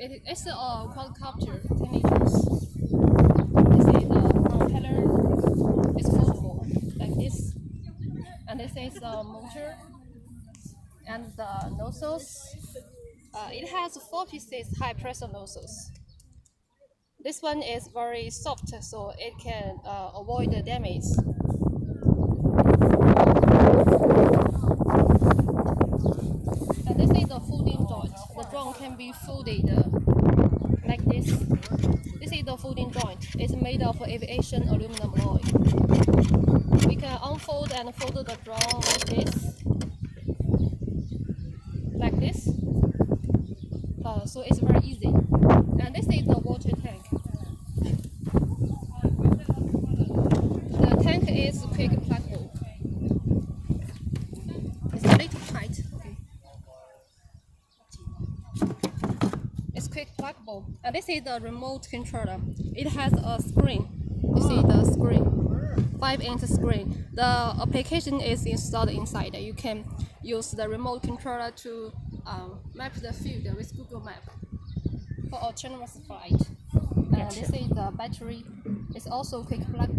It's a quadcopter 10 liters. This is the propeller. It's foldable like this, and this is the motor and the nozzles. It has 4 pieces high pressure nozzles. This one is very soft, so it can avoid the damage. And this is the folding joint. The joint can be folded like this. This is the folding joint. It's made of aviation aluminum alloy. We can unfold and fold the drum like this. So it's very easy. And this is the water tank. The tank is quick pluggable. It's a little tight. Okay. It's quick pluggable. And this is the remote controller. It has a screen. You see the screen, 5-inch screen. The application is installed inside. You can use the remote controller to map the field with Google Map for autonomous flight. This is the battery. It's also quick plug.